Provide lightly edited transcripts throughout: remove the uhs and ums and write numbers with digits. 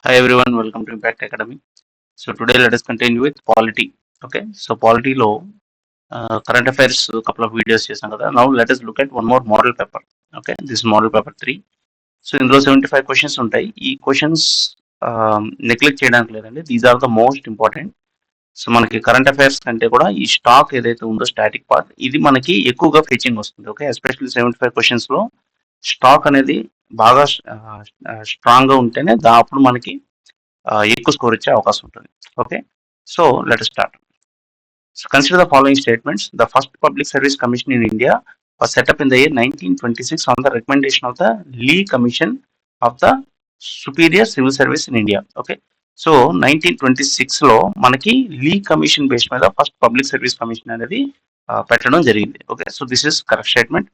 Hi everyone, welcome to Impact Academy. So today let us continue with polity. Okay, so polity law, current affairs, a couple of videos చేసాం కదా. Now let us look at one more model paper. Okay, this is model paper 3. So ఇందులో 75 questions ఉంటాయి. ఈ questions neglect చేయడానికి లేదండి. These are the most important. So మనకి current affairs కంటే కూడా ఈ స్టాక్ ఏదైతే ఉందో స్టాటిక్ పార్ట్ ఇది మనకి ఎక్కువగా ఫెచింగ్ వస్తుంది. ఓకే, ఎస్పెషల్లీ 75 క్వశ్చన్స్ లో స్టాక్ అనేది బాగా స్ట్రాంగ్ గా ఉంటేనే అప్పుడు మనకి ఎక్కువ స్కోర్ ఇచ్చే అవకాశం ఉంటుంది. Okay, so let start. So consider the following statements. The first public service commission in India was set up in the year 1926 on the recommendation of the Lee Commission of the Superior Civil Service in India. Okay, so 1926 లో మనకి లీ commission base మీద first public service commission అనేది పెట్టడం జరిగింది. Okay, so this is correct statement.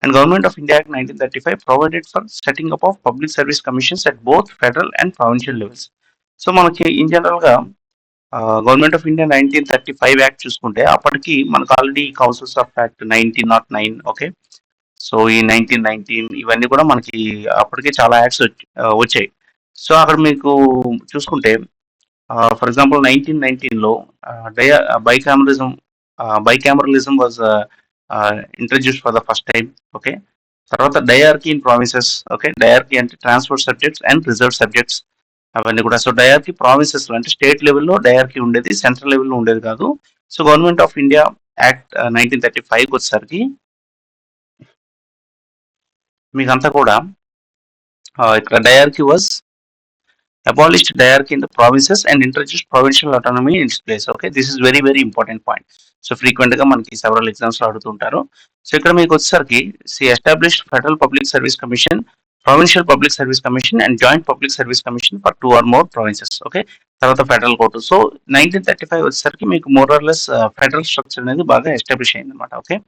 And Government of India Act 1935 provided for setting up of public service commissions at both federal and provincial levels. So మనకి in general గా government of India 1935 act చూసుకుంటే అప్పటికి మనకు already councils of act 1909. Okay, so ఈ 1919 ఇవన్నీ కూడా మనకి అప్పటికే చాలా యాక్ట్స్ వచ్చాయి. సో అక్కడ మీకు చూసుకుంటే ఫర్ ఎగ్జాంపుల్ 1919లో bicameralism bicameralism was introduced for the first time. Okay, తర్వాత dyarchy in provinces. Okay, dyarchy అంటే transport subjects and reserve subjects అవన్నీ కూడా. సో డయార్కీ ప్రావిన్సెస్ లో అంటే స్టేట్ లెవెల్లో డయార్కీ ఉండేది, సెంట్రల్ లెవెల్లో ఉండేది కాదు. So government of India act 1935 వచ్చేసరికి మీకంతా కూడా ఇక్కడ dyarchy was abolished diarchy in the provinces and introduced provincial autonomy in its place. Okay, this is very important point. So frequent గా మనకి సెవరల్ ఎగ్జామ్స్ లో అడుగుతుంటారు. సో ఇక్కడ మీకు వచ్చేసరికి established federal public service commission, provincial public service commission and joint public service commission for 2 or more provinces. Okay, తర్వాత federal court. So 1935 వచ్చేసరికి మీకు more or less federal structure అనేది బాగా ఎస్టాబ్లిష్ అయింది అనమాట. Okay,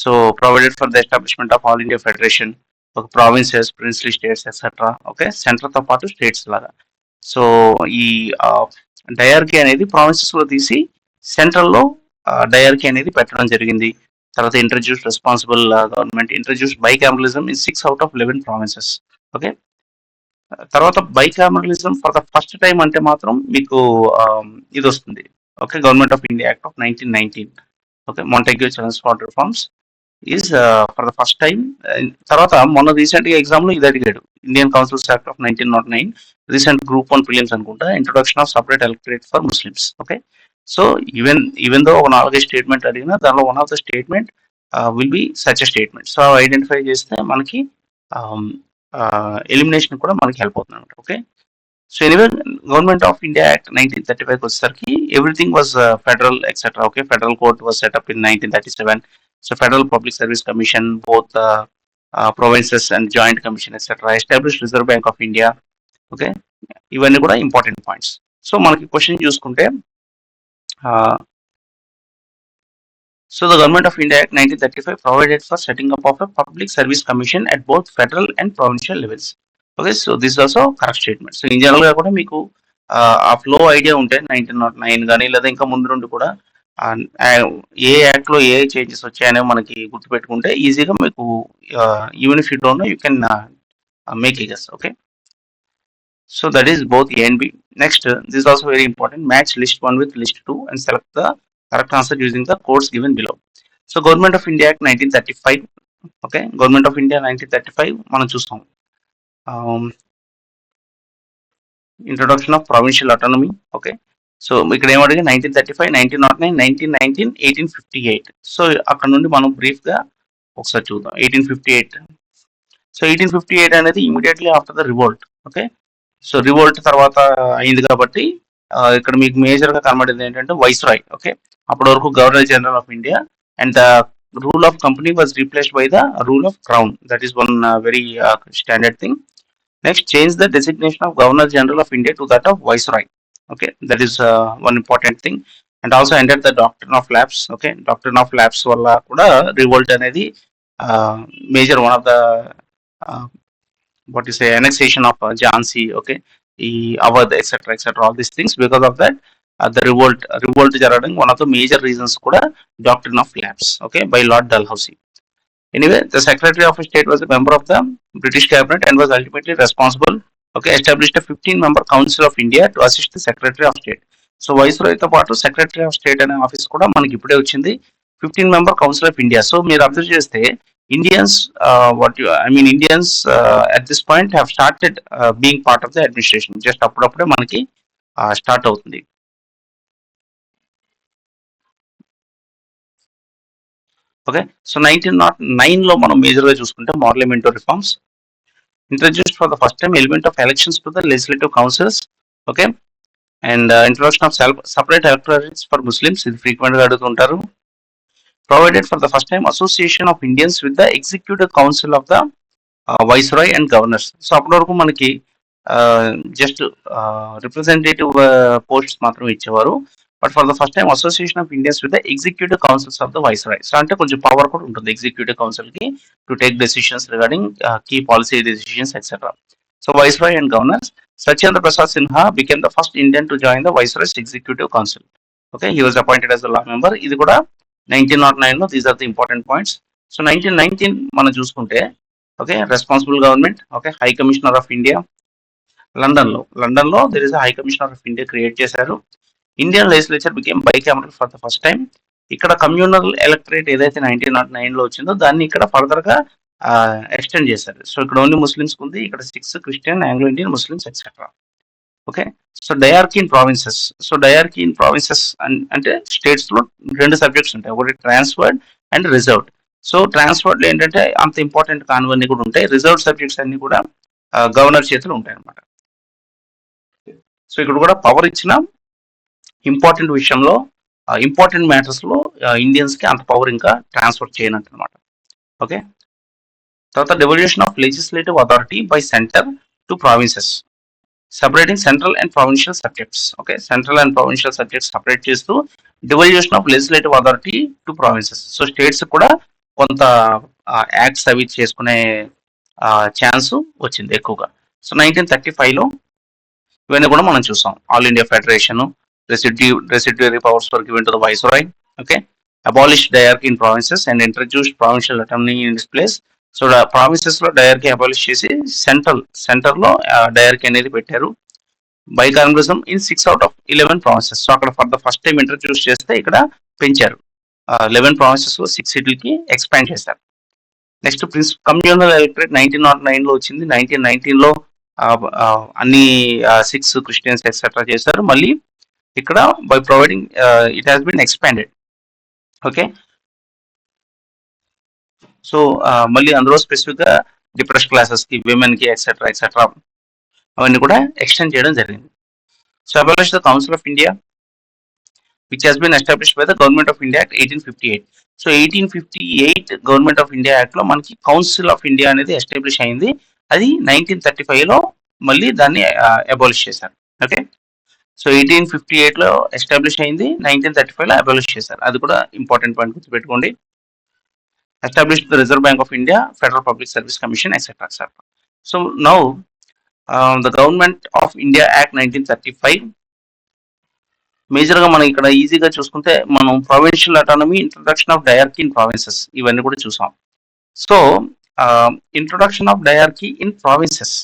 so provided for the establishment of all India federation, ఒక provinces, princely states etcetera. Okay, centre తో పాటు స్టేట్స్ లాగా. సో ఈ డయార్కీ అనేది ప్రావిన్సెస్ లో తీసి సెంట్రల్ లో డయార్కీ అనేది పెట్టడం జరిగింది. తర్వాత introduce responsible government introduce bicameralism in 6 out of 11 provinces. Okay, తర్వాత bicameralism for the first time అంటే మాత్రం మీకు ఇది వస్తుంది. Okay, government of India act of 1919. Okay, Montagu transport reforms is for the first time. తర్వాత మొన్న రీసెంట్ గా exam లో ఇది అడిగాడు, Indian councils act of 1909 recent group 1 prelims అనుకుంటా, introduction of separate electorate for Muslims. Okay, so even though ఒక 4 statement అడిగినా దానిలో one of the statement will be such statement. So identify చేస్తే మనకి ఎలిమినేషన్ కూడా మనకి హెల్ప్ అవుతుంది అనమాట. Okay, so anyway government of India act 1935 వచ్చేసరికి everything was federal etcetera. Okay, federal court was setup in 1937. So federal public service commission, both provinces and joint commission etcetera, establish reserve bank of India. Okay, ఇవన్నీ కూడా important points. So మనకి question చూసుకుంటే so the government of India act 1935 provided for setting up of a public service commission at both federal and provincial levels. Okay, so this also correct statement. So in general గా కూడా మీకు ఆ flow idea ఉంటే 1909 కానీ లేదా ఇంకా ముందు నుండి కూడా ఏ యాక్ట్ లో ఏ చేంజెస్ వచ్చాయనే మనకి గుర్తుపెట్టుకుంటే ఈజీగా మీకు even if you don't know you can make a guess. Okay, so that is both A and B. Next, this is also very important. Match list 1 with list 2 and select the correct answer using the codes given below. So Government of India Act 1935. Okay, Government of India 1935 మనం చూస్తాం. Introduction of provincial autonomy. Okay, so ఇక్కడ ఏమడిగా 1935, 1909, 1919, 1858. So అక్కడ నుండి మనం brief గా ఒకసారి చూద్దాం. 1858. So 1858 అనేది immediately after the revolt. Okay, so revolt తర్వాత అయింది కాబట్టి ఇక్కడ మీకు మేజర్ గా కనబడేది ఏంటంటే వైస్రాయ్. ఓకే, అప్పటి వరకు governor general of India and the rule of company was replaced by the rule of crown. That is one very standard thing. Next, change the designation of governor general of India to that of viceroy. Okay, that is one important thing. And also enter the doctrine of labs. Okay, doctrine of labs వల్ల కూడా revolt అనేది major one of the what is say annexation of Jhansi. Okay, Awadh etc. all these things, because of that the revolt జరగడం one of the major reasons kuda doctrine of lapse. Okay, by Lord Dalhousie. Anyway, the Secretary of State was a member of the British cabinet and was ultimately responsible Okay, established a 15-member Council of India to assist the Secretary of State. So వైస్రాయ్తో పాటు secretary of state అనే office కూడా మనకి ఇప్పుడే వచ్చింది. 15-member council of India. So మీరు observe చేస్తే Indians Indians at this point have started being part of the administration. Just అప్పుడప్పుడే మనకి స్టార్ట్ అవుతుంది. ఓకే, సో 1909 లో మనం మేజర్గా చూసుకుంటే parliamentary reforms introduced for the first time element of elections to the legislative councils. Okay, and introduction of separate electorates for Muslims, ఇది frequent గా అడుగుతుంటారు. Provided for the first time association of Indians with the executive council of the viceroy and governors. So అప్పటి వరకు మనకి just representative posts మాత్రమే ఇచ్చేవారు. But for the first time association of Indians with the executive councils of the viceroy. So అంటే కొంచెం power కూడా ఉంటుంది executive council కి to take decisions regarding key policy decisions etcetera. So viceroy and governors. Satyendra Prasad Sinha became the first Indian to join the Viceroy's Executive Council. Okay, he was appointed as a law member. ఇది కూడా 1909 లో. These are the important points. So 1919 మనం చూసుకుంటే okay, responsible government. Okay, high commissioner of India London లో there is high commissioner of India create చేశారు. Indian legislature became bicameral for the first time. ఇక్కడ communal electorate ఏదైతే 1909 లో వచ్చిందో దాన్ని ఇక్కడ ఫర్దర్ గా ఎక్స్టెండ్ చేశారు. సో ఇక్కడ ఓన్లీ ముస్లిమ్స్ ఉంది, ఇక్కడ 6 Christian, Anglo Indian, Muslims etcetera. Okay, so dyarchy in provinces. So dyarchy in provinces అంటే స్టేట్స్ లో 2 సబ్జెక్ట్స్ ఉంటాయి, ఒకటి transferred and reserved. So transferred లో ఏంటంటే అంత ఇంపార్టెంట్ కానివన్నీ కూడా ఉంటాయి, రిజర్వ్డ్ సబ్జెక్ట్స్ అన్ని కూడా గవర్నర్ చేతులు ఉంటాయి అనమాట. సో ఇక్కడ కూడా పవర్ ఇచ్చిన ఇంపార్టెంట్ విషయంలో ఇంపార్టెంట్ మ్యాటర్స్ లో ఇండియన్స్ కి అంత పవర్ ఇంకా ట్రాన్స్ఫర్ చేయనట్టు అనమాట. ఓకే, తర్వాత devolution of legislative authority by centre to provinces, separating central and provincial subjects. Okay, central and provincial subjects separate చేస్తూ devolution of legislative authority to provinces. So states కూడా కొంత acts అవి చేసుకునే chance వచ్చింది ఎక్కువగా. So 1935 లో ఇవన్నీ కూడా మనం చూసాం. All India federation, residuary powers were given to the viceroy. Okay, abolished diarchy in provinces and introduced provincial autonomy in its place. So provinces లో డయార్కీ అబాలిష్ చేసి సెంటర్ లో డయార్కీ అనేది పెట్టారు. Bicameralism in 6 out of 11 provinces. So అక్కడ for the first time introduce చేస్తే ఇక్కడ పెంచారు. 11 provinces లో 6 సీట్లకి ఎక్స్పాండ్ చేశారు. నెక్స్ట్ కమ్యూనల్ ఎలక్టరేట్ 1909 లో వచ్చింది. 1919 లో అన్ని 6 క్రిస్టియన్స్ ఎక్సెట్రా చేశారు. మళ్ళీ ఇక్కడ by providing it has been expanded. Okay, so మళ్ళీ అందులో స్పెసిఫిక్ గా డిప్రెస్ క్లాసెస్ కి, విమెన్ కి ఎక్సెట్రా ఎక్సెట్రా అవన్నీ కూడా ఎక్స్టెండ్ చేయడం జరిగింది. So abolish the council of India which has been established by the government of India act 1858. So 1858 government of India act లో మనకి కౌన్సిల్ ఆఫ్ ఇండియా అనేది ఎస్టాబ్లిష్ అయింది. అది 1935 లో మళ్ళీ దాన్ని అబాలిష్ చేశారు. ఓకే, సో 1858 లో ఎస్టాబ్లిష్ అయింది, 1935 లో అబాలిష్ చేశారు. అది కూడా ఇంపార్టెంట్ పాయింట్ గుర్తుపెట్టుకోండి. Established the Reserve Bank of India, Federal Public Service Commission, etc. etc. So now the Government of India Act 1935 మేజర్గా మనం ఇక్కడ ఈజీగా చూసుకుంటే మనం provincial autonomy, introduction of dyarchy in provinces ఇవన్నీ కూడా చూసాం. So introduction of dyarchy in provinces.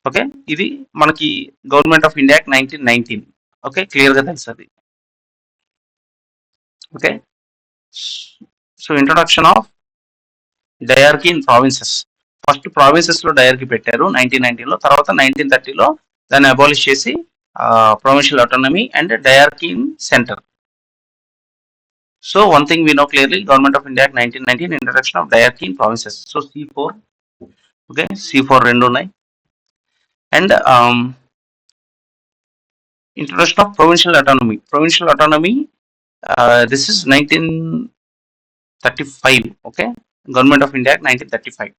Okay, ఇది మనకి government of India act 1919. Okay, క్లియర్గా తెలుసు అది. Okay, so introduction of dyarchy in provinces. First provinces లో డయార్కీ పెట్టారు 1919 లో. తర్వాత 1930 లో దాన్ని అబాలిష్ చేసి provincial autonomy and dyarchy in centre. So one thing we know clearly, government of India 1919 introduction of dyarchy in provinces. So C4. Okay, C4 రెండు ఉన్నాయి. And introduction of provincial autonomy this is 1935. Okay, government of India 1935.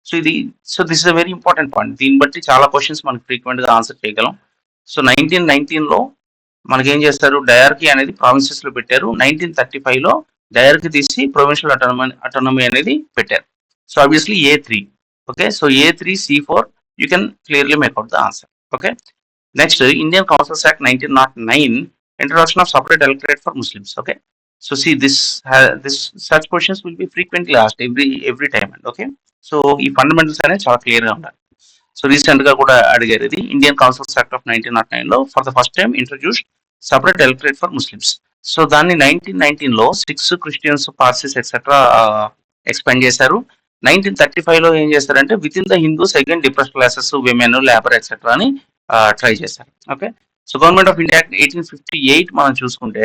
So this is a very important point. దీన్ని బట్టి చాలా questions మనకి frequent గా answer చేయగలం. So 1919 లో మనకి ఏం చేస్తారు, డయార్కీ అనేది ప్రావిన్సెస్ లో పెట్టారు. 1935 లో డయార్కీ తీసి ప్రొవిన్షియల్ అటానమీ అనేది పెట్టారు. So obviously A3. Okay, so A3 C4 you can clearly make out the answer. Okay, next Indian councils act 1909 introduction of separate electorate for Muslims. Okay, so see this such questions will be frequently asked every time. Okay, so ఈ fundamentals అనేది చాలా clear గా ఉండాలి. So recent గా కూడా అడిగారు ఇది. Indian councils act of 1909 లో for the first time introduce separate electorate for Muslims. So దాన్ని 1919 లో six Christians, Parsis etcetera expand చేశారు. 1935 లో ఏం చేశారంటే with in the Hindus again depress classes, women, labour etcetera అని ట్రై చేశారు. Okay, so government of India 1858 మనం చూసుకుంటే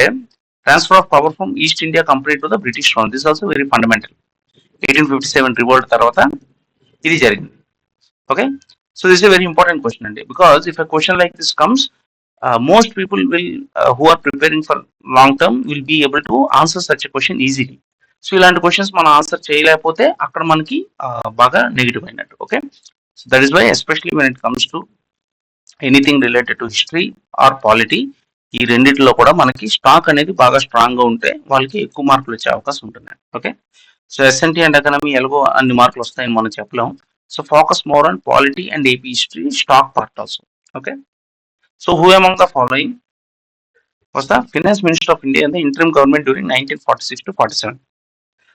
transfer of power from east India complete to the British crown. This also very fundamental. 1857 revolt తర్వాత ఇది జరిగింది. Okay, so this is a very important question అండి, because if a question like this comes, most people will who are preparing for long term will be able to answer such a question easily. So ఇలాంటి questions మనం answer చేయలేకపోతే అక్కడ మనకి బాగా negative అయినట్టు. Okay, so that is why especially when it comes to anything related to history or polity, ఈ రెండిట్లో కూడా మనకి స్టాక్ అనేది బాగా స్ట్రాంగ్ గా ఉంటే వాళ్ళకి ఎక్కువ మార్కులు వచ్చే అవకాశం ఉంటుంది. Okay, so SNT and economy ఎలాగో అన్ని మార్కులు వస్తాయని మనం చెప్పలేం. So focus more on polity and AP history, stock part also. Okay. So who among the following was the finance minister of India in the interim government during 1946 to 47?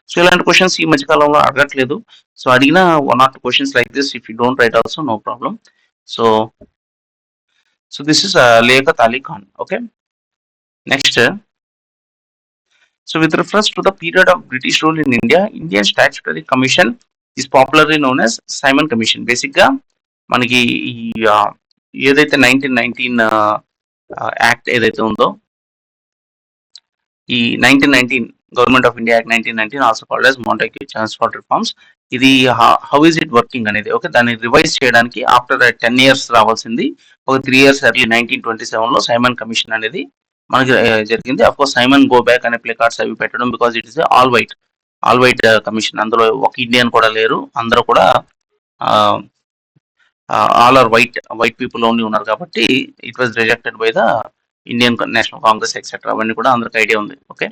So ఇలాంటి questions ఈ మధ్య కాలంలో అడగట్లేదు. సో అడిగిన one or two questions like this, if you don't write also no problem. So this is Liaqat Ali Khan. Okay, next. So with reference to the period of British rule in India, Indian Statutory Commission is popularly known as Simon Commission. Basic గా మనకి ఈ ఏదైతే 1919 act ఏదైతే ఉందో, ఈ 1919 government of India act 1919 also called as Montagu transport reforms, ఇది how is it working అనేది. Okay, దాన్ని రివైజ్ చేయడానికి ఆఫ్టర్ 10 years రావాల్సింది ఒక 3 years ఎర్లీ 1927 లో సైమన్ కమిషన్ అనేది మనకి జరిగింది. Of course Simon go back అనే ప్లే కార్డ్స్ అవి పెట్టడం, because it is all white commission. అందులో ఒక ఇండియన్ కూడా లేరు, అందరూ కూడా all are white people only ఉన్నారు కాబట్టి it was rejected by the Indian National Congress etcetera, అవన్నీ కూడా అందరికి ఐడియా ఉంది. Okay,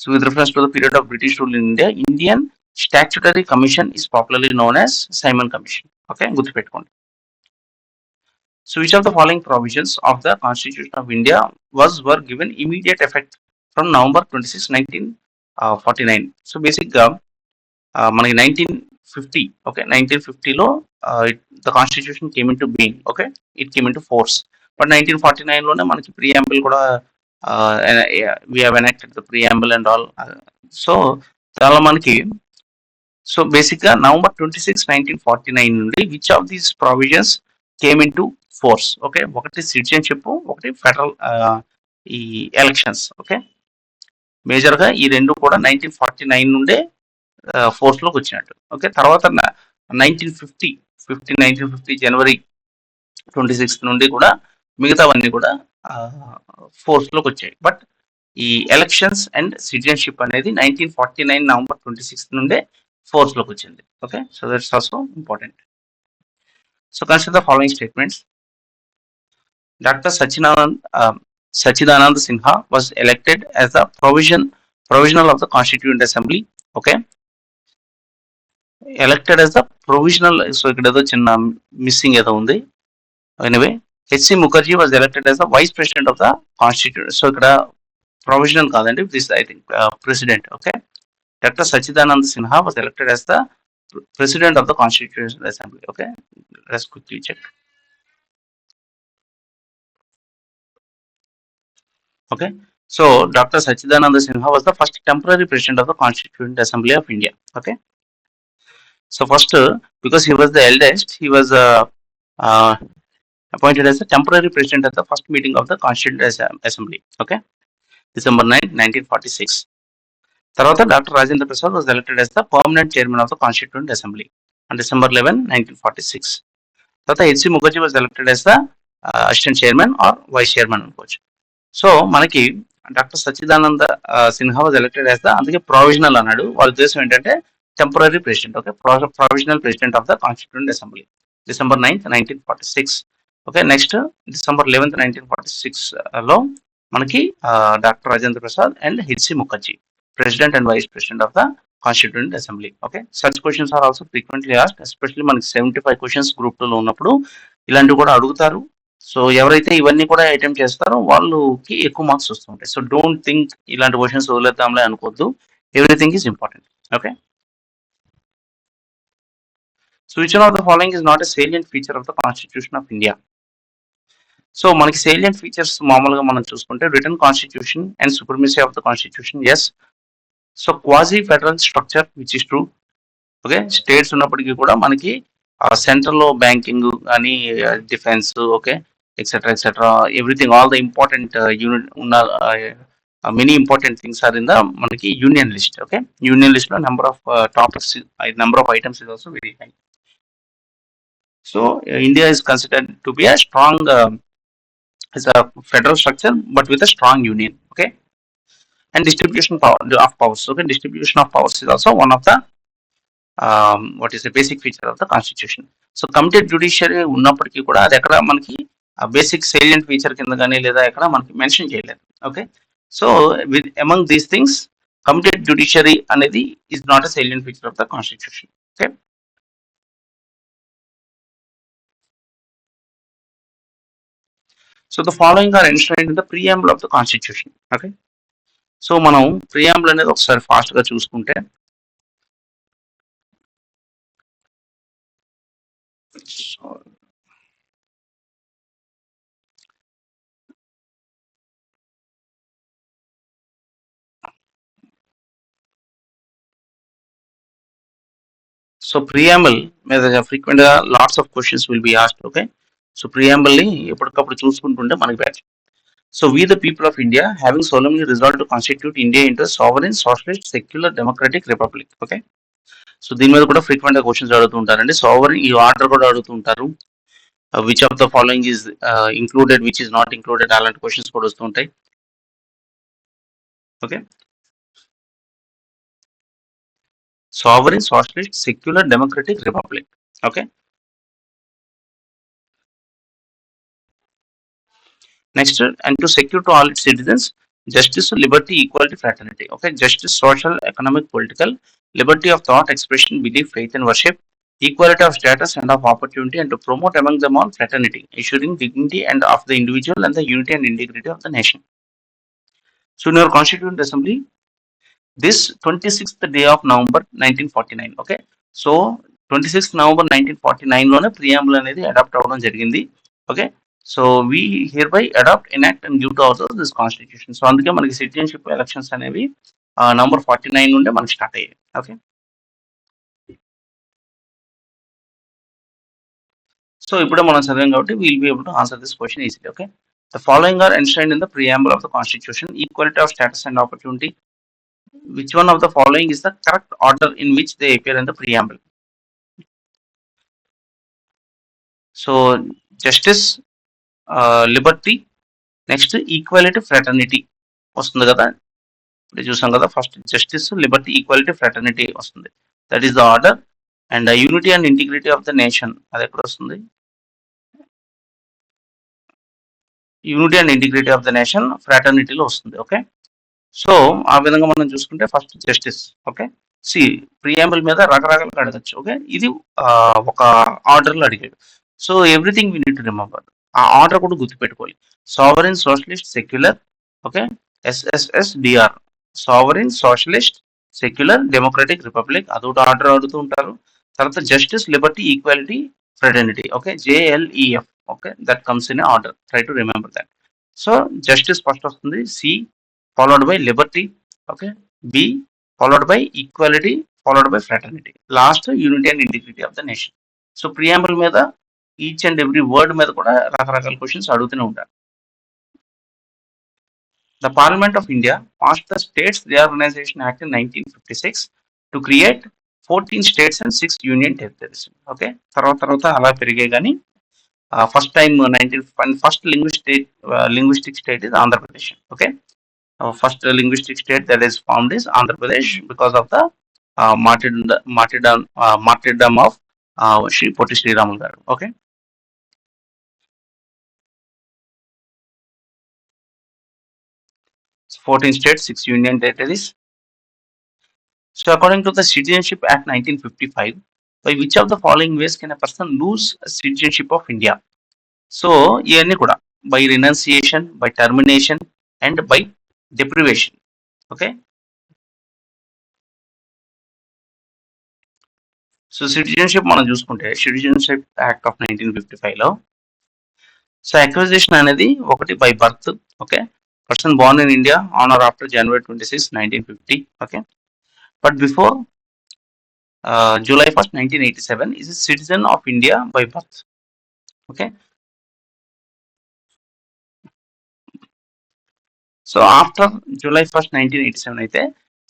so with reference to the period of British rule in India, Indian statutory commission is popularly known as Simon commission. Okay, గుర్తుపెట్టుకోండి. So which of the following provisions of the Constitution of India were given immediate effect from November 26, 1949? So basic గా మనకి 1950, okay, 1950 లో the Constitution came into being. Okay, it came into force. But 1949 లోనే మనకి preamble కూడా we have enacted the preamble and all. So చాలా మనకి, so basic గా November 26, 1949 నుండి which of these provisions came in to force? Okay, ఒకటి citizenship, ఒకటి federal ఈ ఎలక్షన్స్. ఓకే, మేజర్ గా ఈ రెండు కూడా 1949 నుండే ఫోర్స్ లోకి వచ్చినట్టు. ఓకే, తర్వాత 1950 జనవరి 26 నుండి కూడా మిగతావన్నీ కూడా ఫోర్స్ లోకి వచ్చాయి. బట్ ఈ ఎలక్షన్స్ అండ్ సిటిజన్షిప్ అనేది 1949 November 26 నుండే ఫోర్స్ లోకి వచ్చింది. Okay, so that's also important. So consider the following statements. Dr. Sachidanand Sinha was elected as the provisional of the Constituent Assembly. Okay, elected as the provisional. So ikkada edo chinna missing edo undi. Anyway, H.C. Mukherjee was elected as the vice president of the Constituent. So ikkada provisional kadandi, this I think president. Okay, Dr. Sachidanand Sinha was elected as the president of the Constituent Assembly. Okay, let's quickly check. Okay, so Dr. Sachidananda Sinha was the first temporary president of the Constituent Assembly of India. Okay, so first, because he was the eldest, he was appointed as the temporary president at the first meeting of the Constituent Assembly. Okay, December 9, 1946. Tarvata Dr. Rajendra Prasad was elected as the permanent chairman of the Constituent Assembly on December 11, 1946. Tarvata H.C. Mukherjee was elected as the assistant chairman or vice chairman. So మనకి doctor Sachchidananda Sinha was elected as the, అందుకే provisional అన్నాడు. వాళ్ళ ఉద్దేశం ఏంటంటే temporary president. Okay, provisional president of the constituent assembly December 9, 1946. Okay, next December 11, 1946 లో మనకి doctor Rajendra Prasad and HC Mukherjee president and vice president of the constituent assembly. Okay, such questions are also frequently asked, especially మనకి 75 questions group 2 లో ఉన్నప్పుడు ఇలాంటివి కూడా అడుగుతారు. So ఎవరైతే ఇవన్నీ కూడా అటెంప్ట్ చేస్తారో వాళ్ళకి ఎక్కువ మార్క్స్ వస్తుంటాయి. సో డోంట్ థింక్ ఇలాంటి క్వశ్చన్స్ వదిలేద్దాంలే అనుకోవద్దు, everything is important. Okay, so which one of the following is not a salient feature of the constitution of India. So మనకి సేలియంట్ ఫీచర్స్ మామూలుగా మనం చూసుకుంటే written constitution and supremacy of the constitution, yes. So quasi federal structure which is true. Okay, states ఉన్నప్పటికీ కూడా మనకి central లో banking కానీ, defence, okay, etcetera etcetera, everything, all the important unit ఉన్న many important things are in the మనకి union list. Okay, union list లో number of topics, number of items is also very high. So India is considered to be a strong as a federal structure but with a strong union. Okay, and distribution of powers. Okay, distribution of powers is also one of the what is the basic feature of the constitution. So committed judiciary ఉన్నప్పటికీ కూడా అది ఎక్కడ మనకి basic salient feature కింద కానీ లేదా ఎక్కడ మనకి మెన్షన్ చేయలేదు. Okay, so with among these things committed judiciary అనేది is not a salient feature of the constitution. Okay, so the following are enshrined in the preamble of the constitution. Okay, so మనం preamble అనేది ఒకసారి fast గా చూసుకుంటే, so preamble మీద frequent గా lots of questions will be asked. Okay, so preamble ని ఎప్పటికప్పుడు చూసుకుంటుంటే మనకి batch. So we the people of India having solemnly resolved to constitute India into a sovereign, socialist, secular, democratic republic. Okay, so దీని మీద కూడా frequent గా questions అడుగుతూ ఉంటారండి. Sovereign ఈ ఆర్డర్ కూడా అడుగుతూ ఉంటారు. Which of the following is included, which is not included, అలాంటి క్వశ్చన్స్ కూడా వస్తూ ఉంటాయి. Okay, sovereign, socialist, secular, democratic republic. Okay, next, and to secure to all its citizens justice, liberty, equality, fraternity. Okay, justice, social, economic, political, liberty of thought, expression, belief, faith and worship, equality of status and of opportunity, and to promote among them all fraternity, ensuring dignity and of the individual and the unity and integrity of the nation. So in your constituent assembly this 26th day of November 1949. Okay, so 26th November 1949 లోనే preamble అనేది adopt అవ్వడం జరిగింది. Okay, so we hereby adopt, enact and give to our this constitution. So అందుకే మనకి citizenship elections అనేవి November 49 నుండే మనకి start అయ్యాయి. ఓకే, సో ఇప్పుడే మనం చదివాం కాబట్టి will be able to answer this question easily. Okay, the following are enshrined in the preamble of the constitution. Equality of status and opportunity. Which one of the following is the correct order in which they appear in the preamble? So justice, liberty, next equality, fraternity వస్తుంది కదా. ఇప్పుడు చూసాం కదా, first justice, liberty, equality, fraternity వస్తుంది. That is the order. And unity and integrity of the nation అది ఎక్కడ వస్తుంది? Unity and integrity of the nation ఫ్రాటర్నిటీలో వస్తుంది. ఓకే, సో ఆ విధంగా మనం చూసుకుంటే first justice. Okay, see preamble మీద రకరకాలుగా అడగచ్చు. ఓకే, ఇది ఒక ఆర్డర్లో అడిగాడు. So everything we need to remember, ఆ ఆర్డర్ కూడా గుర్తుపెట్టుకోవాలి. Sovereign, socialist, secular. Okay, SSSDR, sovereign, socialist, secular, democratic republic, అదొకటి ఆర్డర్ అడుగుతూ ఉంటారు. తర్వాత justice, liberty, equality, fraternity. Okay, JLEF. Okay, that comes in order, try to remember that. So justice first వస్తుంది, C followed by liberty. Okay, B followed by equality, followed by fraternity, last unity and integrity of the nation. So preamble మీద each and every word మీద కూడా రకరకాల questions అడుగుతూనే ఉంటారు. The Parliament of India passed the States Reorganization Act in 1956 to create 14 states and 6 union territories. Okay, తర్వాత అలా పెరిగాయి కానీ first time first linguistic state is Andhra Pradesh. Okay, first linguistic state that is formed is Andhra Pradesh because of the martyrdom of Shri Potti Sriramulu garu. Okay, 14 states, 6 union territories. So according to the Citizenship Act 1955, by which of the following ways can a person lose citizenship of India? So ఇవన్నీ కూడా by renunciation, by termination and by deprivation. Okay, so citizenship మనం చూసుకుంటే citizenship act of 1955లో so acquisition అనేది ఒకటి by birth, okay, person born in India on or after January 26, 1950, okay, but before July 1st, 1987 is a citizen of India by birth, okay. So after July 1st, 1987 అయితే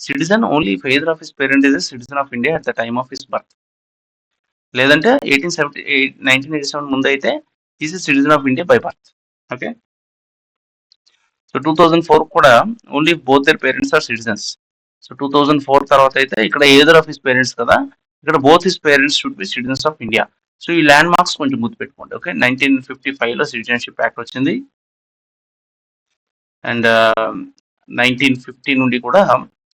citizen only if either of his parent is a citizen of India at the time of his birth, లేదంటే 1987 ముందు అయితే is a citizen of India by birth, okay. So 2004 కూడా only both their parents are citizens. So 2004 తర్వాత అయితే ఇక్కడ either of his parents కదా, ఇక్కడ both his parents should be citizens of India. So ఈ ల్యాండ్ మార్క్స్ కొంచెం గుర్తుపెట్టుకోండి, okay. 1955లో citizenship act వచ్చింది అండ్ 1950 నుండి కూడా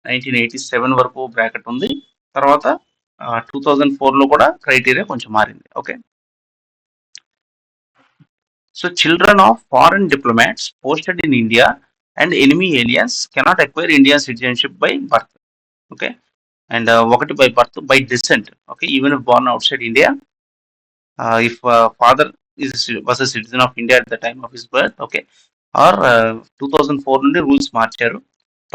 1987 వరకు బ్రాకెట్ ఉంది. తర్వాత 2004లో కూడా క్రైటీరియా కొంచెం మారింది, okay. So children of foreign diplomats posted in India and enemy aliens cannot acquire Indian citizenship by birth, okay, and ఒకటి by birth, by descent, okay, even if born outside India, if father was a citizen of India at the time of his birth, okay, or 2004 నుండి rules మార్చారు,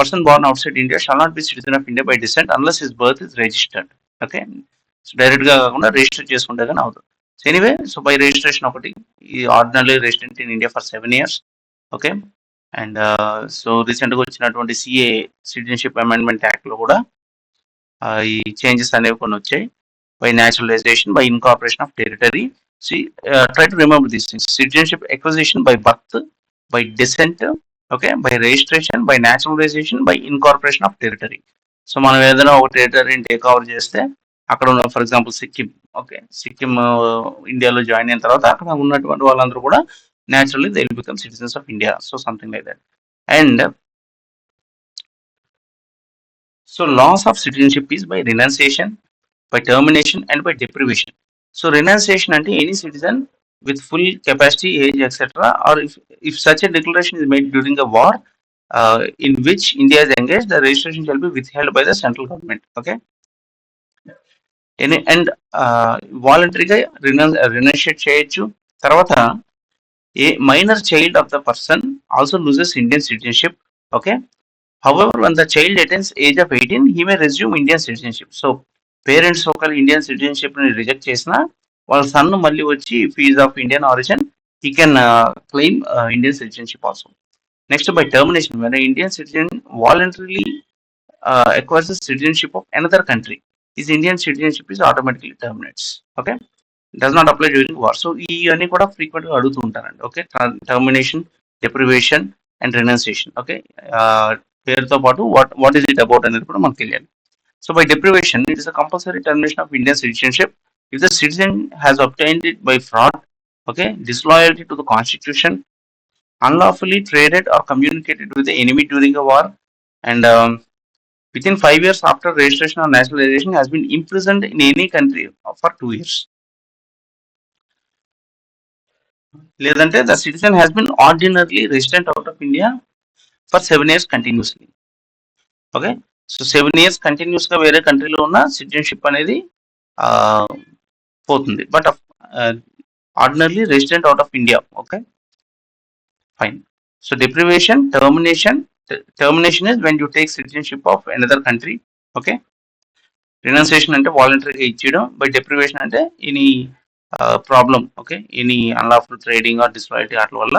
person born outside India shall not be citizen of India by descent unless his birth is registered, okay. So direct గా కాకుండా register చేసుకుంటే కానీ అవుతుంది. So anyway, so by registration ఒకటి, ఈ ordinary resident in India for 7 years, okay. And so రీసెంట్గా వచ్చినటువంటి CA citizenship amendment యాక్ట్లో కూడా ఈ చేంజెస్ అనేవి కొన్ని వచ్చాయి. By naturalisation, by incorporation of territory. Try to remember these things: citizenship acquisition by birth, by descent, okay, by registration, by naturalisation, by incorporation of territory. So మనం ఏదైనా ఒక టెరిటరీని టేక్ ఓవర్ చేస్తే అక్కడ ఉన్న, for example Sikkim, okay, Sikkim ఇండియాలో join అయిన తర్వాత అక్కడ ఉన్నటువంటి వాళ్ళందరూ కూడా naturally they will become citizens of India, so something like that. And so loss of citizenship is by renunciation, by termination, and by deprivation. So renunciation ante any citizen with full capacity, age, etc., or if such a declaration is made during a war in which India is engaged, the registration shall be withheld by the central government, okay. And వాలంటరీగా renunciate చేయొచ్చు. తర్వాత a minor child of the person also loses Indian citizenship, okay. However, when the child attains age of 18, he may resume Indian citizenship. So parents ఒకవేళ Indian citizenship ని reject చేసినా వాళ్ళ sun మళ్ళీ వచ్చి, if he is of Indian origin, he can claim Indian citizenship also. Next, by termination, when an Indian citizen voluntarily acquires the citizenship of another country, his Indian citizenship is automatically terminates, okay. Does not apply during war. So ఇవన్నీ కూడా frequent గా అడుగుతూ ఉంటారండి, okay. Termination, deprivation and renunciation, okay. పేరుతో పాటు what is it about అనేది కూడా మనకు తెలియాలి. So by deprivation, it is a compulsory termination of Indian citizenship if the citizen has obtained it by fraud, okay, disloyalty to the constitution, unlawfully traded or communicated with the enemy during a war, and within 5 years after registration or nationalization has been imprisoned in any country for 2 years. లేదంటే the citizen has been ordinarily resident out of India for 7 years continuously, okay. So 7 years continuous గా వేరే కంట్రీలో ఉన్న citizenship అనేది పోతుంది, but ordinarily resident out of India, okay, fine. So deprivation, termination is when you take citizenship of another country, okay. Renunciation అంటే వాలంటరీగా ఇచ్చేయడం, by deprivation అంటే any problem, okay, any unlawful trading are disloyalty వాటి వల్ల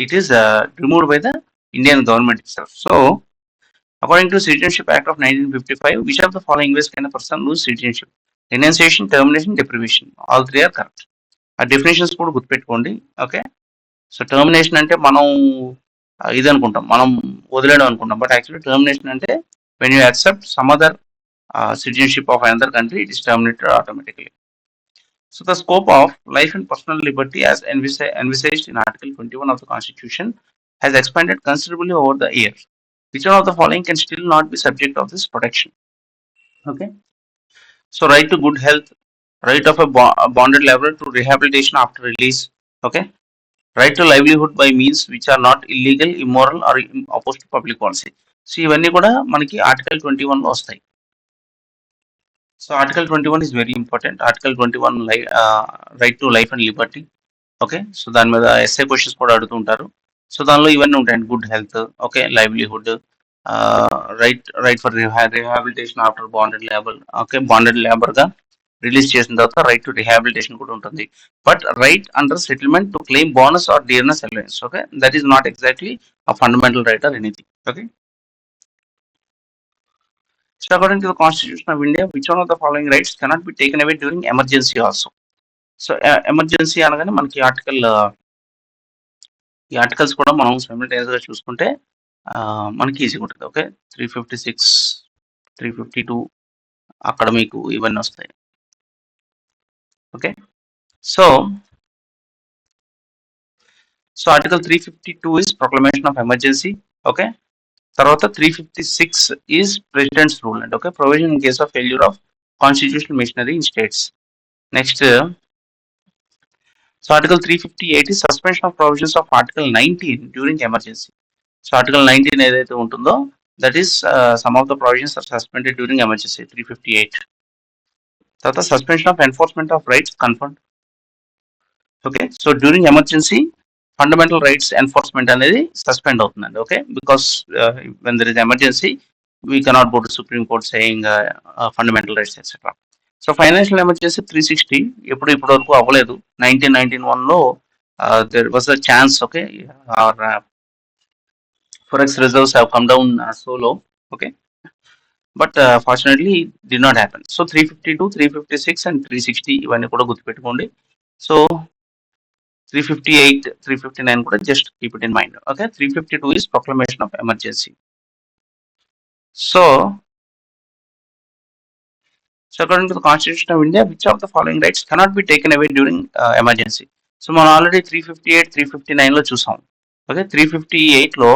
it is removed by the Indian government itself. So according to Citizenship Act of 1955, which of the following ways can a person lose citizenship? Renunciation, termination, deprivation, all three are correct. ఆ definitions కూడా గుర్తుపెట్టుకోండి, okay. So termination అంటే మనం ఇది అనుకుంటాం, మనం వదిలేయడం అనుకుంటాం, బట్ యాక్చువల్లీ టర్మినేషన్ అంటే when you accept some other citizenship of another country, it is terminated automatically. So the scope of life and personal liberty as envisaged in Article 21 of the Constitution has expanded considerably over the years. Which one of the following can still not be subject of this protection? Okay. So right to good health, right of a bonded laborer to rehabilitation after release, okay. Right to livelihood by means which are not illegal, immoral or opposed to public policy. So ఇవన్నీ కూడా మనకి article 21లో వస్తాయి. So article 21 is very important. Article 21 right to life and liberty. Okay, so దాని మీద SA questions కూడా అడుగుతుంటారు. So దానిలో ఇవన్నీ ఉంటాయండి: good health, okay, livelihood, right for rehabilitation after bonded labour. Okay, bonded labour గా రిలీజ్ చేసిన తర్వాత రైట్ టు రిహాబిలిటేషన్ కూడా ఉంటుంది. But right under settlement to claim bonus or dearness allowance. Okay, that is not exactly a fundamental right or anything. Okay. So according to the Constitution of India, which one of the following rights cannot be taken away during emergency also? So emergency అనగానే మనకి ఈ articles కూడా మనం simultaneous గా చూసుకుంటే మనకి ఈజీగా ఉంటుంది. ఓకే, 356, 352 అక్కడ మీకు ఇవన్నీ వస్తాయి. Okay, so article 352 is proclamation of emergency. Okay, తర్వాత 356 is president's rule and okay, provision in case of failure of constitutional machinery in states. Next, so article 358 is suspension of provisions of article 19 during emergency. So article 19 ఏదైతే ఉంటుందో that is some of the provisions are suspended during emergency. 358. తర్వాత suspension of enforcement of rights confirm. Okay, so during emergency fundamental rights enforcement అనేది suspend అవుతుందండి. Okay, because when there is emergency we cannot go to Supreme Court saying fundamental rights etcetera. So financial emergency 360 ఇప్పటి వరకు అవ్వలేదు. 1991లో there was a chance. Okay, forex reserves have come down so low. Okay, but fortunately it did not happen. So 352, 356 and 360 ఇవన్నీ కూడా గుర్తుపెట్టుకోండి. So 358, 359 కూడా just keep it in mind. Okay, 352 is proclamation of emergency. So according to the Constitution of India, which of the following rights cannot be taken away during emergency? So మనం already 358, 359 లో చూసాం. Okay, 358 లో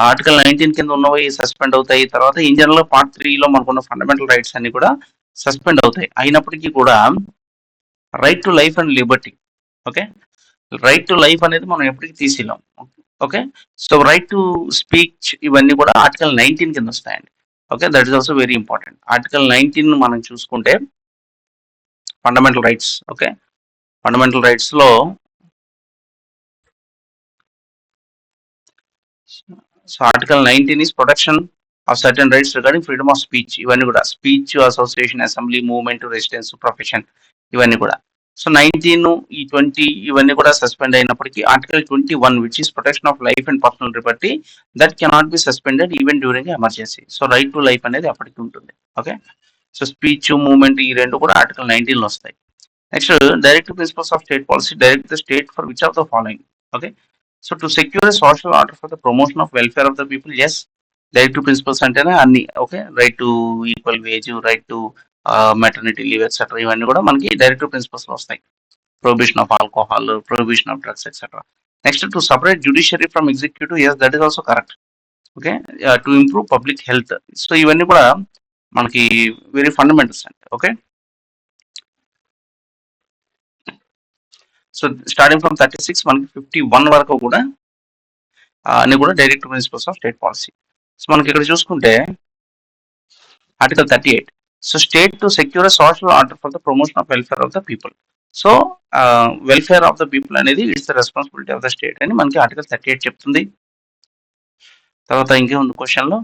article 19 కింద ఉన్నవి suspend అవుతాయి. తర్వాత in general part 3లో మనకున్న fundamental rights అన్ని కూడా సస్పెండ్ అవుతాయి. అయినప్పటికీ కూడా right to life and liberty, okay, right to life అనేది మనం ఎప్పటికీ తీసేలాం. Okay, so right to speech ఇవన్నీ కూడా ఆర్టికల్ 19 కింద వస్తాయండి. Okay, that is also very important. Article 19 మనం చూసుకుంటే fundamental rights. Okay, fundamental rights లో so article 19 is protection of certain rights regarding freedom of speech. ఇవన్నీ కూడా speech, association, assembly, movement, residence, profession ఇవన్నీ కూడా. సో 19, ఈ 20 ఇవన్నీ కూడా సస్పెండ్ అయినప్పటికీ article 21 which is protection of life and personal Liberty that cannot be suspended even during emergency. So right to life అనేది అప్పటికి ఉంటుంది. ఓకే, సో స్పీచ్, మూవ్మెంట్ ఈ రెండు కూడా ఆర్టికల్ 19 లో వస్తాయి. Next, directive principles of state policy direct the state for which of the following. Okay, so to secure social order for the promotion of welfare of the people. Yes, directive principles అంటేనే అన్ని. Okay, right to equal wage, right to maternity leave etcetera ఇవన్నీ కూడా మనకి directive principles వస్తాయి. Prohibition of alcohol, prohibition of drugs etcetera. Next, to separate judiciary from executive. Yes, that is also correct. Okay, to improve public health. So ఇవన్నీ కూడా మనకి very fundamentals అండి. Okay, so starting from 36 మనకి 51 వరకు కూడా అన్ని కూడా direct principles of state policy. So మనకి ఇక్కడ చూసుకుంటే article 38, so state to secure social order for the promotion of welfare of the people. So welfare of the people అనేది it's the responsibility of the state అని మనకి article 38 చెప్తుంది. తర్వాత ఇంకేముంది question లో,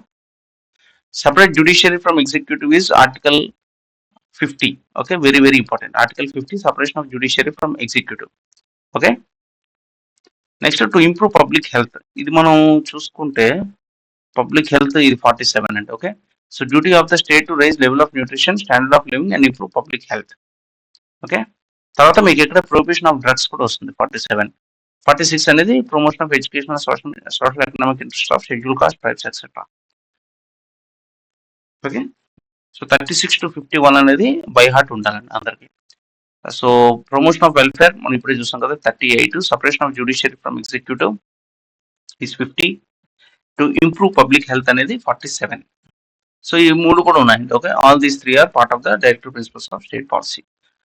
separate judiciary from executive is article 50. Okay, very very important. Article 50 separation of judiciary from executive. Okay, next to improve public health. ఇది మనం చూసుకుంటే పబ్లిక్ హెల్త్ ఇది 47 అండి. Okay, so duty of the state to raise level of nutrition, standard of living and improve public health. Okay, తర్వాత మీకు ఇక్కడ prohibition of drugs కూడా వస్తుంది 47. 46 అనేది promotion of education, social economic interest of schedule caste tribes etcetera. Okay, so 36 to 51 అనేది by heart ఉండాలండి అందరికి. So promotion of welfare మనం ఇప్పుడే చూసాం కదా 38, separation of judiciary from executive is 50, to improve public health అనేది 47. సో ఈ మూడు కూడా ఉన్నాయండి. Okay, all these 3 are part of the directive principles of state policy.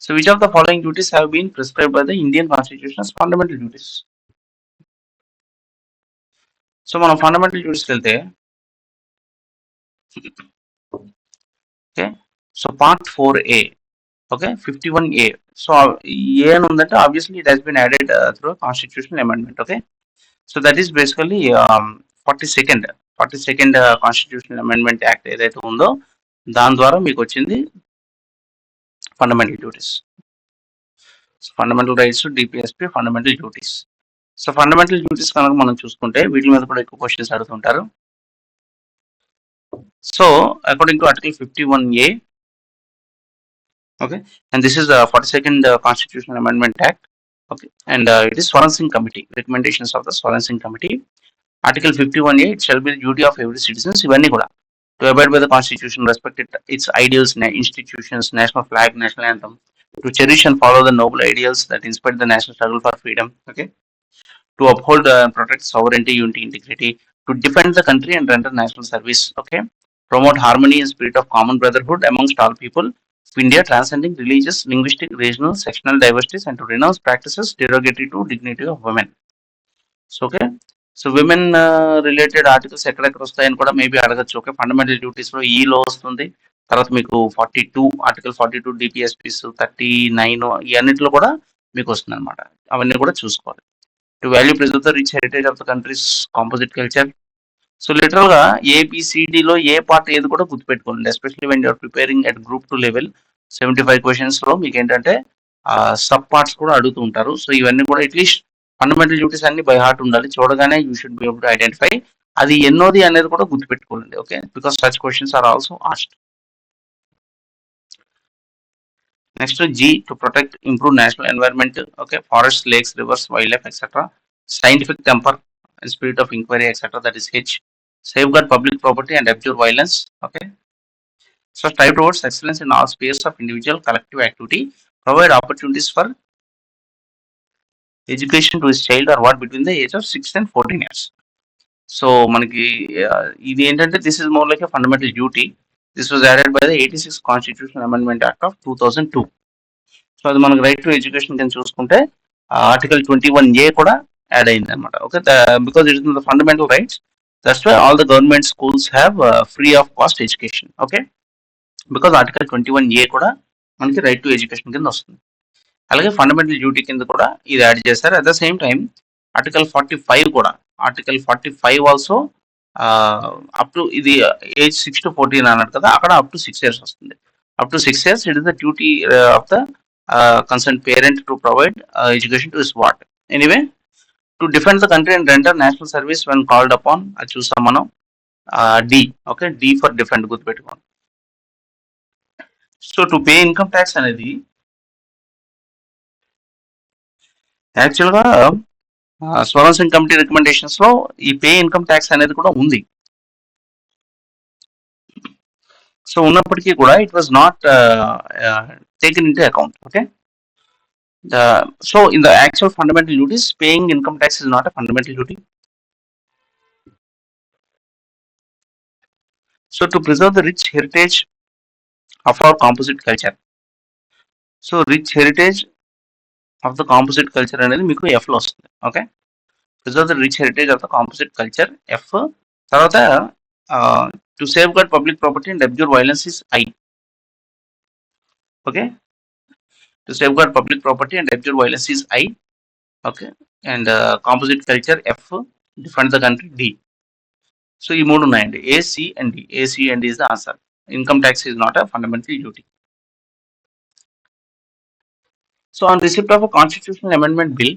So which of the following duties have been prescribed by the Indian constitution as fundamental duties. సో మనం fundamental డ్యూటీస్కి వెళ్తే, okay, so part 4A, okay, 51A. So A అని ఉందంటే obviously it has been added through a constitutional amendment. Okay, so that is basically 42nd 42nd constitutional amendment act ఏదైతే ఉందో దాని ద్వారా మీకు వచ్చింది fundamental duties. So fundamental rights, DPSP, fundamental duties. So fundamental duties కనుక మనం చూసుకుంటే వీటి మీద కూడా ఎక్కువ క్వశ్చన్స్ అడుగుతుంటారు. So according to article 51A, okay, and this is the 42nd constitutional amendment act, okay, and it is Sorensen committee recommendations of the Sorensen committee. Article 51A, it shall be the duty of every citizen ఇవన్నీ కూడా to abide by the constitution, respect its ideals, institutions, national flag, national anthem, to cherish and follow the noble ideals that inspire the national struggle for freedom, okay, to uphold and protect sovereignty, unity, integrity, to defend the country and render national service, okay, promote harmony and spirit of common brotherhood amongst all people of India, transcending religious, linguistic, regional, sectional diversities, and to renounce practices derogatory to dignity of women. So, okay, so women related articles ఎక్కడెక్కడ వస్తాయని కూడా maybe అడగచ్చు. Okay, fundamental duties లో ఈలో వస్తుంది, తర్వాత మీకు 42 article 42 DPSPs 39 ఈ అన్నింటిలో కూడా మీకు వస్తుంది అనమాట. అవన్నీ కూడా చూసుకోవాలి. To value preserve the rich heritage of the country's composite culture. So literal గా ఏబిసిడిలో ఏ పార్ట్ ఏది కూడా గుర్తుపెట్టుకోండి. Especially when you're preparing at group 2 level 75 questions లో మీకు ఏంటంటే సబ్ పార్ట్స్ కూడా అడుగుతూ ఉంటారు. సో ఇవన్నీ కూడా అట్లీస్ట్ ఫండమెంటల్ డ్యూటీస్ అన్ని బై హార్ట్ ఉండాలి, చూడగానే you should be able to identify అది ఎన్నోది అనేది కూడా గుర్తుపెట్టుకోండి. Okay, because such questions are also asked. Next G, to protect improve national environment, okay, forest, lakes, rivers, wildlife etcetera, scientific temper and spirit of inquiry etcetera, that is H, safeguard public property and abjure violence, okay, so strive towards excellence in all spheres of individual collective activity, provide opportunities for education to his child or what between the age of 6 and 14 years. So మనకి ఇది ఏంటంటే this is more like a fundamental duty. This was added by the 86 constitutional amendment act of 2002. So అది మనకి right to education కింద చూసుకుంటే article 21A కూడా add అయింది అనమాట. Okay, because it is the fundamental rights, that's why all the government schools have free of cost education. Okay, because article 21A కూడా మనకి right to education కింద వస్తుంది. అలాగే ఫండమెంటల్ డ్యూటీ కింద కూడా ఇది యాడ్ చేస్తారు. At the same time article 45 కూడా, ఆర్టికల్ 45 ఆల్సో అప్ టు ఇది ఏజ్ 6 to 14 అన్నారు కదా, అక్కడ అప్ టు 6 years వస్తుంది. Up to 6 years it is the duty of the concern parent to provide education to his what anyway, to defend the country and render national service when called upon, అది చూసాం మనం. D, okay, D for defend గుర్తుపెట్టుకోండి. So to pay income tax అనేది యాక్చువల్గా Sorensen committee recommendations లో ఈ pay income tax అనేది కూడా ఉంది. సో ఉన్నప్పటికీ కూడా it was not taken into account. Okay, so in the actual fundamental duties paying income tax is not a fundamental duty. So to preserve the rich heritage of our composite culture. So rich heritage of the composite culture అనేది మీకు F లో వస్తుంది. Okay, preserve the rich heritage of the composite culture F. తర్వాత to safeguard public property and abjure violence is I. Okay, to safeguard public property and abjure violence is I. Okay, and composite culture F, defend the country D. So ఈ మూడు ఉన్నాయండి, A C and D. A C and D is the answer. Income tax is not a fundamental duty. So on receipt of a constitutional amendment bill,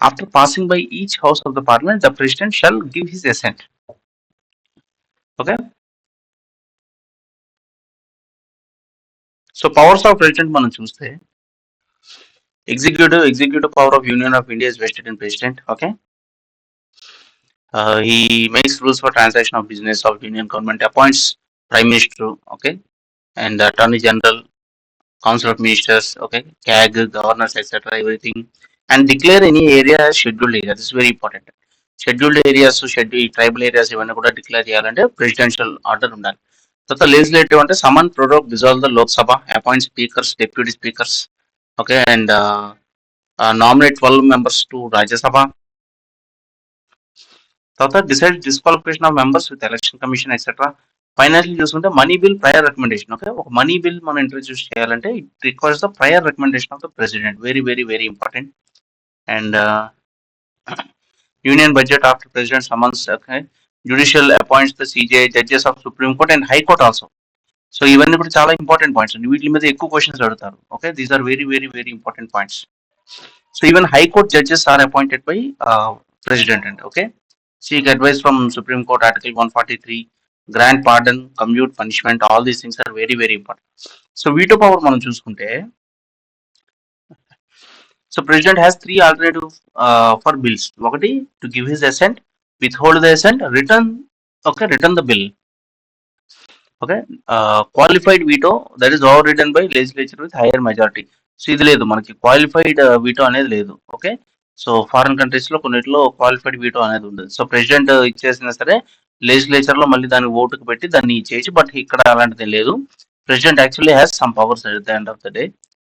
after passing by each house of the parliament, the president shall give his assent. Okay. So powers of president మనం చూస్తే executive power of Union of India is vested in president. Okay. He makes rules for transaction of business of Union government, appoints prime minister, okay, and attorney general, council of ministers, okay, CAG, governors, etc., everything, and declare any area as scheduled area. This is very important. Scheduled areas, tribal areas ఇవన్నీ కూడా declare చేయాలంటే presidential order ఉండాలి. తర్వాత legislative అంటే summon, prorogue, dissolve the Lok Sabha, appoint speakers, deputy speakers, okay, and nominate 12 members to Rajya Sabha. తర్వాత decide disqualification of members with election commission etcetera, financial చూసుకుంటే money bill prior recommendation. Okay, ఒక money bill మనం introduce చేయాలంటే it requires the prior recommendation of the president. Very very very important. And union budget after president summons. Okay, judicial appoints the CJ judges of Supreme Court and high court also. So ఇవన్నీ కూడా చాలా important points అండి. వీటి మీద ఎక్కువ questions అడుగుతారు. Okay, these are very very very important points. So even high court judges are appointed by president అండి. Okay, seek advice from Supreme Court Article 143, grant pardon, commute punishment, all these things are very very important. So veto power మనం చూసుకుంటే, so president has three alternative for bills. ఒకటి to give his assent, withhold the assent, return. Okay, return the bill. Okay, qualified veto, that is over return by legislature with higher majority. So ఇది లేదు మనకి, qualified veto అనేది లేదు. Okay, so foreign countries లో కొన్నిట్లో qualified veto అనేది ఉంది. So president ఇచ్చేసినా సరే లెజిస్లేచర్ లో మళ్ళీ దాన్ని ఓటుకు పెట్టి దాన్ని చేయొచ్చు. బట్ ఇక్కడ అలాంటిది లేదు. President actually has some powers at the end of the day.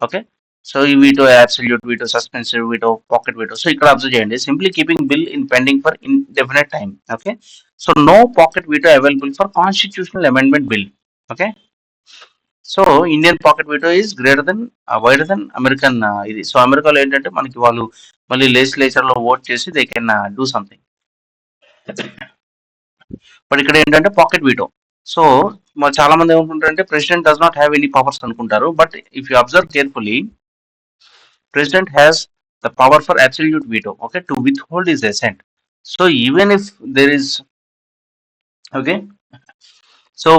Okay, so ఈ veto, absolute veto, suspensive veto, pocket veto. So ఇక్కడ అబ్జర్వ్ చేయండి, simply keeping bill in pending for indefinite time. Okay, so no pocket veto available for constitutional amendment bill. Okay, so Indian pocket veto is greater than wider than American ఇది. సో అమెరికాలో ఏంటంటే మనకి వాళ్ళు మళ్ళీ legislature లో vote చేసి they can do something. But ఇక్కడ ఏంటంటే పాకెట్ వీటో. సో చాలా మంది ఏమనుకుంటారంటే president does not have any powers అనుకుంటారు. But if you observe carefully, president has the power for absolute veto. Okay, to withhold his assent. So even if there is, okay, so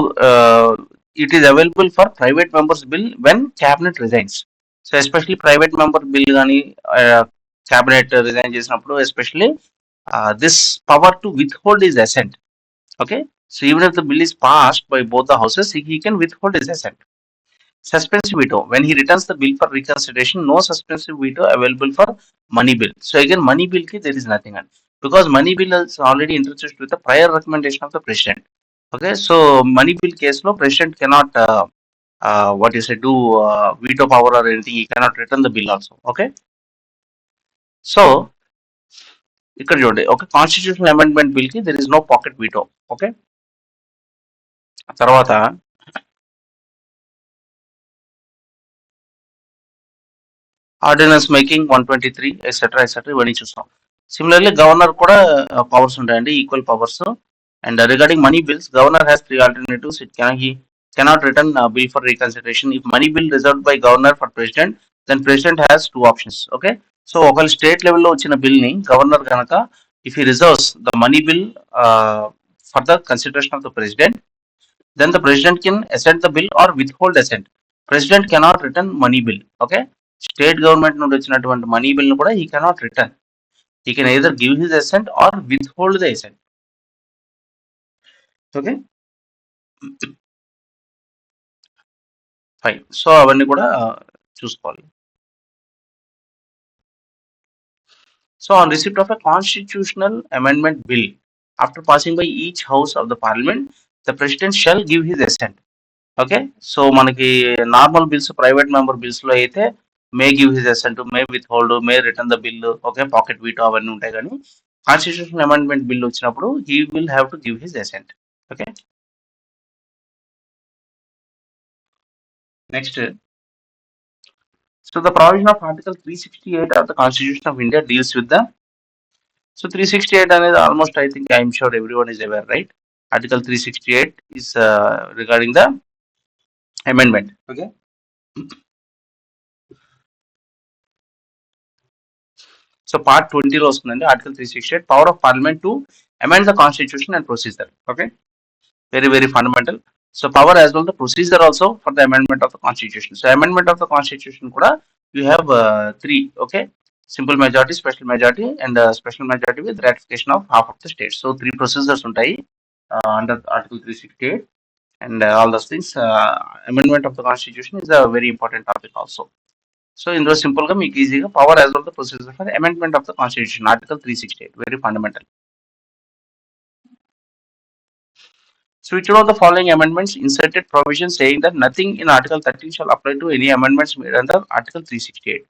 it is available for private members bill when cabinet resigns. So especially private member bill gani cabinet resign చేసినప్పుడు especially this power to withhold his assent. Okay, so even if the bill is passed by both the houses, he can withhold his assent. Suspensive veto, when he returns the bill for reconsideration, no suspensive veto available for money bill. So again money bill ki there is nothing on, because money bill is already introduced with the prior recommendation of the president. Okay, so money bill case lo president cannot what you say do veto power or anything. He cannot return the bill also. Okay, so ఇక్కడ చూడండి, okay, constitutional amendment bill కి there is no pocket veto. Okay, తర్వాత ordinance making 123 etcetera etcetera ఇవన్నీ చూస్తాం. Similarly governor కూడా powers ఉంటాయండి, equal powers. And regarding money bills, governor has three alternatives. It cannot return bill for reconsideration. If money bill reserved by governor for president, then president has two options. Okay, so ఒకవేళ state లెవెల్లో వచ్చిన bill ని governor కనుక if he reserves the money bill for the consideration of the president, then the president can assent the bill or withhold assent. President cannot return money bill. Okay, state government నుండి వచ్చినటువంటి money bill ను కూడా he cannot return. He can either give his assent or withhold the assent. Okay, fine. So అవన్నీ కూడా చూసుకోవాలి. So on receipt of a constitutional amendment bill after passing by each house of the parliament, the president shall give his assent. Okay, so మనకి normal bills, private member bills లో అయితే may give his assent, may withhold, may return the bill, okay, pocket veto అవన్నీ ఉంటాయి. కానీ constitutional amendment bill వచ్చినప్పుడు he will have to give his assent. Okay, next, so the provision of article 368 of the constitution of India deals with the, so 368 అనేది almost I think I am sure everyone is aware, right? Article 368 is regarding the amendment. Okay, so part 20 లో వస్తుందండి article 368, power of Parliament to amend the constitution and procedure. Okay, very very fundamental. So power as well the procedure also for the amendment of the constitution. So amendment of the constitution కూడా you have three. Okay, simple majority, special majority and special majority with ratification of half of the state. So three procedures ఉంటాయి under article 368 and all those things. Amendment of the constitution is a very important topic also. So ఇందులో simple గా మీకు ఈజీగా power as well the procedure for amendment of the constitution, article 368, very fundamental. So which one of the following amendments inserted provision saying that nothing in Article 13 shall apply to any amendments made under Article 368?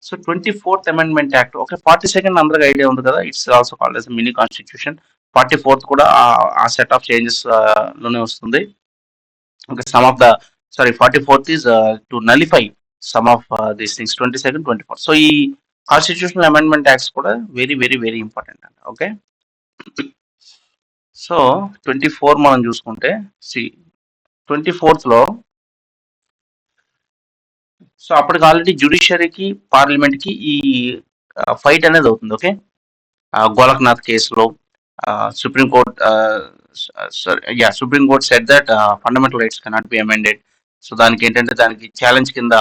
So 24th Amendment Act. Okay, 42nd అందరికి idea ఉంది కదా, it's also called as a mini constitution. 44th కూడా ఆ set of changes లోనే వస్తుంది. Okay, some of the 44th is to nullify some of these things, 22nd 24th. So ఈ constitutional amendment acts కూడా very very very important అండి. Okay, so 24 మనం చూసుకుంటే C 24th లో సో అప్పటికి ఆల్రెడీ జ్యుడిషియరీకి పార్లమెంట్కి ఈ ఫైట్ అనేది అవుతుంది. ఓకే, గోలక్నాథ్ కేసులో Supreme Court Supreme Court said that fundamental rights cannot be amended. So దానికి ఏంటంటే దానికి ఛాలెంజ్ కింద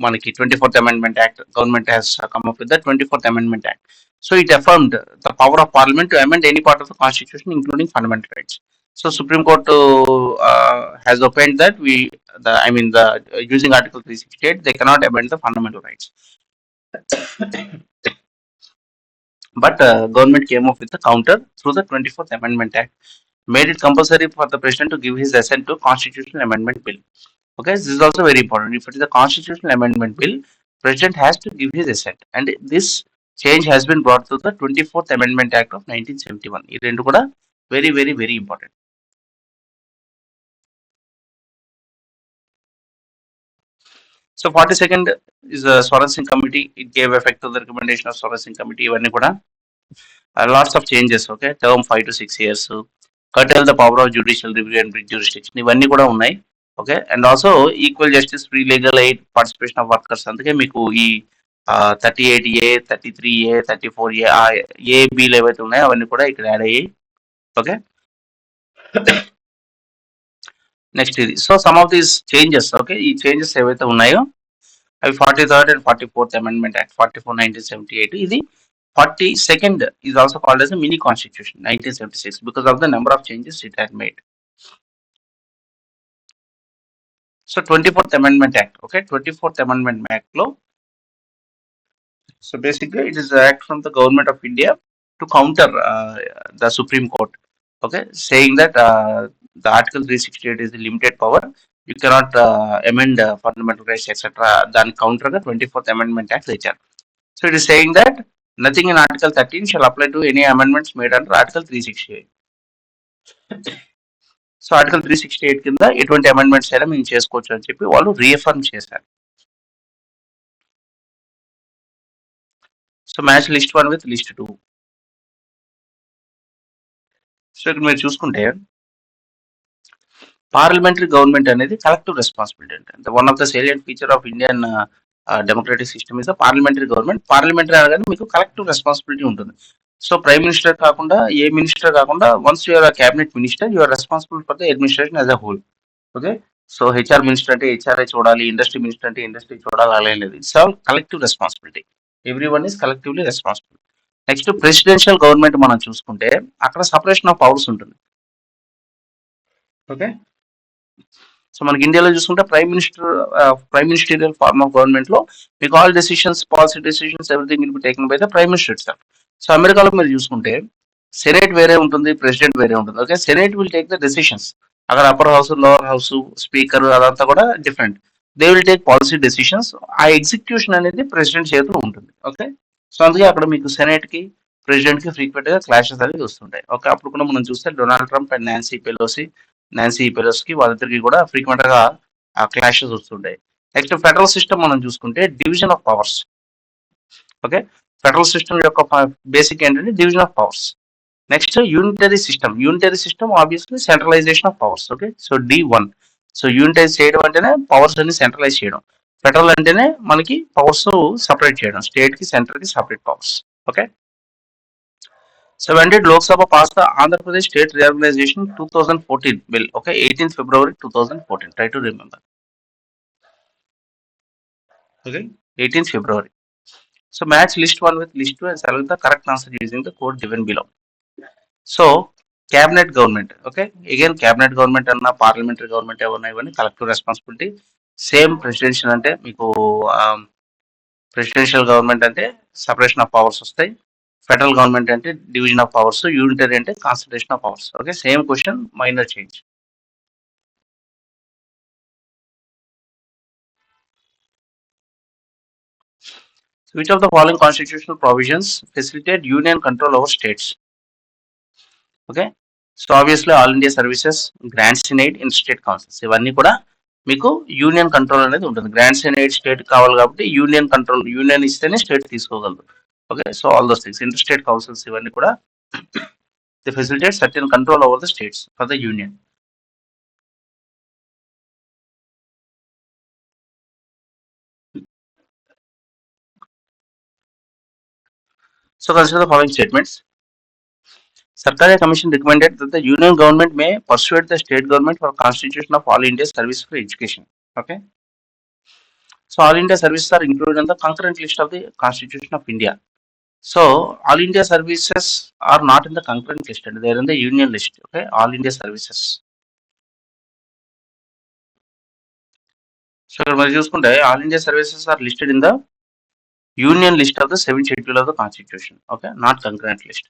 మనకి 24th amendment act government has come up with the 24th amendment act. So it affirmed the power of Parliament to amend any part of the constitution including fundamental rights. So Supreme Court has opined that the using Article 368 they cannot amend the fundamental rights. But government came up with a counter through the 24th Amendment Act, made it compulsory for the president to give his assent to constitutional amendment bill. Okay, this is also very important. If it is a constitutional amendment bill, president has to give his assent, and this change has been brought through the 24th Amendment Act of 1971. It is very very very important. So 42nd is a Swaran Singh committee. It gave effect to the recommendation of Swaran Singh committee. ఇవన్నీ కూడా lots of changes. Okay, term 5 to 6 years. Curtail the power of judicial review and jurisdiction. ఇవన్నీ కూడా ఉన్నాయి. Okay, and also equal justice, free legal aid, participation of workers. అందుకే మీకు ఈ 38A, 33A, 34A, ఏ బిలు ఏవైతే ఉన్నాయో అవన్నీ కూడా ఇక్కడ యాడ్ అయ్యాయి. ఓకే, నెక్స్ట్ ఇది. So some of these changes, okay, ఈ చేంజెస్ ఏవైతే ఉన్నాయో అవి 43rd and 44th amendment act 44 1978. ఇది 42nd is also called as a mini constitution 1976 because of the number of changes it had made. So 24th amendment act, okay, 24th amendment act lo, so basically it is an act from the government of India to counter the Supreme Court, okay, saying that the Article 368 is the limited power, you cannot amend fundamental rights etc. Then counter the 24th amendment act HR. So it is saying that nothing in Article 13 shall apply to any amendments made under Article 368. So article 368 కింద ఎటువంటి amendments అయినా మేము చేసుకోవచ్చు అని చెప్పి వాళ్ళు reaffirm చేశారు. So match list 1 with list 2. So ఇక్కడ మీరు చూసుకుంటే పార్లమెంటరీ గవర్నమెంట్ అనేది కలెక్టివ్ రెస్పాన్సిబిలిటీ. అంటే one of the salient feature of Indian democratic system is the parliamentary government. Parliamentary అనగానే మీకు కలెక్టివ్ రెస్పాన్సిబిలిటీ ఉంటుంది. సో ప్రైమ్ మినిస్టర్ కాకుండా, ఏ మినిస్టర్ కాకుండా, once you're cabinet minister you're responsible for the administration as a whole. Okay, so HR minister అంటే HRI చూడాలి, industry minister అంటే industry చూడాలి, అలా లేదు. It's all collective responsibility. Everyone is collectively responsible. Next presidential government మనం చూసుకుంటే అక్కడ separation of powers ఉంటుంది. ఓకే, సో మనకి ఇండియాలో చూసుకుంటే prime ministerial form of government లో మీకు all decisions, policy decisions, everything will be taken by the prime minister itself. So అమెరికాలో మీరు చూసుకుంటే సెనేట్ వేరే ఉంటుంది, ప్రెసిడెంట్ వేరే ఉంటుంది. Okay, senate will take the decisions. అక్కడ upper house, lower house, speaker అదంతా కూడా different. They will take policy decisions. ఆ ఎగ్జిక్యూషన్ అనేది ప్రెసిడెంట్ చేతిలో ఉంటుంది. ఓకే, సో అందుకే అక్కడ మీకు సెనేట్ కి, ప్రెసిడెంట్ కి ఫ్రీక్వెంట్ గా క్లాషెస్ అనేది వస్తుంటాయి. ఓకే, అప్పుడు కూడా మనం చూస్తే Donald Trump and Nancy Pelosi వాళ్ళిద్దరికి కూడా ఫ్రీక్వెంట్ గా ఆ క్లాషెస్ వస్తుంటాయి. నెక్స్ట్ ఫెడరల్ సిస్టమ్ మనం చూసుకుంటే division of powers. Okay, federal system యొక్క బేసిక్ ఏంటంటే division of powers. Next unitary system obviously centralisation of powers. Okay, so D1. So unitise చేయడం అంటేనే పవర్స్ అన్ని సెంట్రలైజ్ చేయడం. ఫెడరల్ అంటేనే మనకి పవర్స్ సపరేట్ చేయడం, స్టేట్ కి సెంటర్ కి separate powers. Okay, so when did Lok Sabha pass the Andhra Pradesh State Reorganization 2014 bill? Okay, 18th February 2014. Try to remember. Okay, 18th February. So match list 1 with list 2 and select the correct answer using the code given below. So cabinet government. Okay, again cabinet government and parliamentary government ఎవరన్నా ఇవన్నీ collective responsibility. Same presidential అంటే మీకు presidential government అంటే separation of powers వస్తాయి. Federal government అంటే division of powers, unitary అంటే concentration of powers. Okay, same question, minor change. Which of the following constitutional provisions facilitate union control over states? Okay. So obviously all India services, grants in aid, in state councils ఇవన్నీ కూడా మీకు union control అనేది ఉంటుంది. Grants in aid state కావాలి కాబట్టి union control, union ఇస్తేనే state తీసుకోగలదు. Okay. So all those things, interstate councils ఇవన్నీ కూడా the facilitate certain control over the states for the union. So consider the following statements. Sarkaria Commission recommended that the union government may persuade the state government for constitution of all India service for education. Okay. So all India services are included in the concurrent list of the Constitution of India. So all India services are not in the concurrent list, and they are in the union list. Okay, all India services. So మనం చూసుకుంటే all India services are listed in the union list of the 7th schedule of the Constitution. Okay, not concurrent list.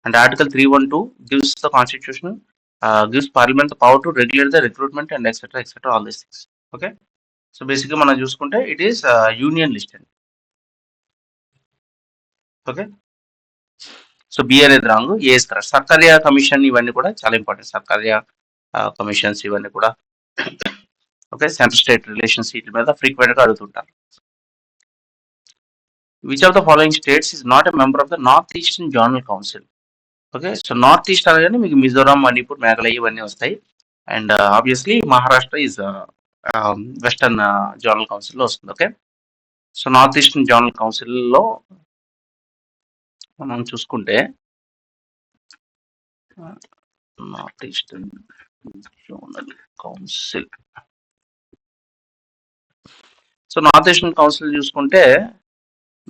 And Article 312 gives the Constitution, gives Parliament the power to regulate the recruitment and etc. all these things. Okay, so basically మనం చూసుకుంటే it is union listed. Okay. So B అనేది wrong, A is correct. Sarkaria commission ఇవన్నీ కూడా చాలా important. Sarkaria commissions ఇవన్నీ కూడా okay, central state relations వీటి మీద ఫ్రీక్వెంట్ గా అడుగుతుంటారు. Which of the following states is not a member of the North Eastern Zonal Council. Okay, so north east అనగానే మీకు మిజోరాం, మణిపూర్, మేఘాలయ ఇవన్నీ వస్తాయి. And obviously Maharashtra is Western Zonal Council లో వస్తుంది. Okay, so North Eastern Zonal Council లో మనం చూసుకుంటే North Eastern Zonal Council, so North Eastern Council చూసుకుంటే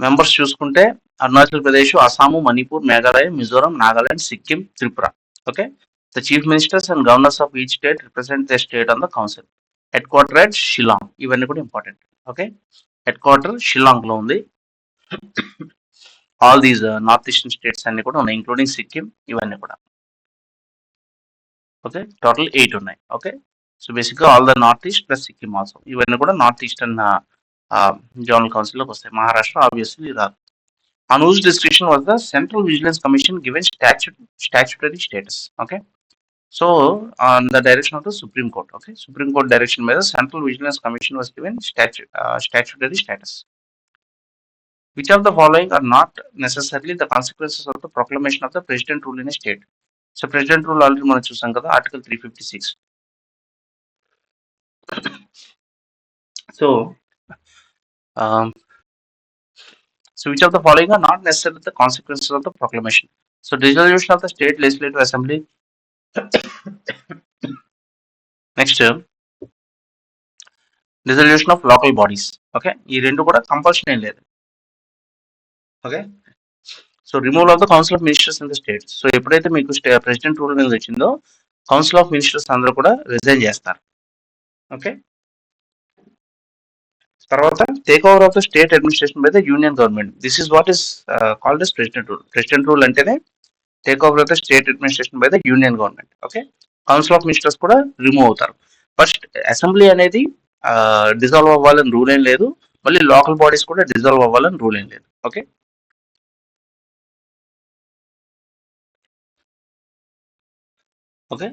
మెంబర్స్ చూసుకుంటే Arunachal Pradesh, Assam, Manipur, Meghalaya, Mizoram, Nagaland, Sikkim, Tripura. Okay, the chief ministers and governors of each state represent the state on the council. Head quarter at Shillong, ఇవన్నీ కూడా important. Okay, head quarter Shillong లో ఉంది. All these north eastern states అన్ని కూడా ఉన్నాయి, including Sikkim, ఇవన్నీ కూడా. ఓకే, టోటల్ 8 ఉన్నాయి. ఓకే, సో బేసిక్గా all the north east plus Sikkim also, ఇవన్నీ కూడా నార్త్ ఈస్టర్న్ జోనల్ కౌన్సిల్ లోకి వస్తాయి. మహారాష్ట్ర ఆబ్వియస్లీ రాదు. On whose discretion was the Central Vigilance Commission given statutory status? Okay, so on the direction of the Supreme Court. Okay, Supreme Court direction by the Central Vigilance Commission was given statutory status. Which of the following are not necessarily the consequences of the proclamation of the president rule in a state? So president rule already మనం చూసాం కదా, Article 356. So so which of the following are not necessarily the consequences of the proclamation? So dissolution of the state legislative assembly. Next, dissolution of local bodies. Okay, ఈ రెండు కూడా compulsion ఏం లేదు. Okay, so removal of the council of ministers in the state. So ఎప్పుడైతే మీకు president rule అనేది వచ్చిందో council of ministers అందరూ కూడా రిజైన్ చేస్తారు. ఓకే, తర్వాత take over of the state administration by the union government. This is what is called as president rule. President rule అంటేనే take over of the state administration by the union government. Okay, council of ministers కూడా remove అవుతారు. First assembly అనేది dissolve అవ్వాలని rule ఏం లేదు, మళ్ళీ local bodies కూడా dissolve అవ్వాలని రూల్ ఏం లేదు. Okay, okay,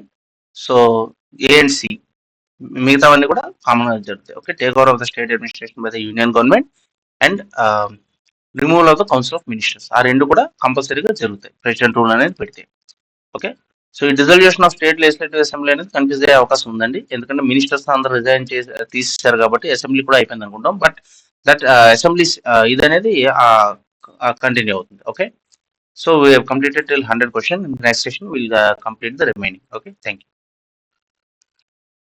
so A and C మిగతావన్నీ కూడా కామన్ గా జరుగుతాయి. Okay, take over of the state administration by the union government and removal of the council of ministers, ఆ రెండు కూడా కంపల్సరీగా జరుగుతాయి ప్రెసిడెంట్ రూల్ అనేది పెడితే. ఓకే, సో ఈ dissolution of state legislative assembly అనేది కన్ఫ్యూజ్ అయ్యే అవకాశం ఉందండి, ఎందుకంటే మినిస్టర్స్ అందరూ రిజైన్ చేసి తీసేశారు కాబట్టి అసెంబ్లీ కూడా అయిపోయింది అనుకుంటాం. బట్ దట్ అసెంబ్లీ ఇది అనేది కంటిన్యూ అవుతుంది. Okay, so we have completed till 100 question. Next session will complete the remaining. Okay, thank you.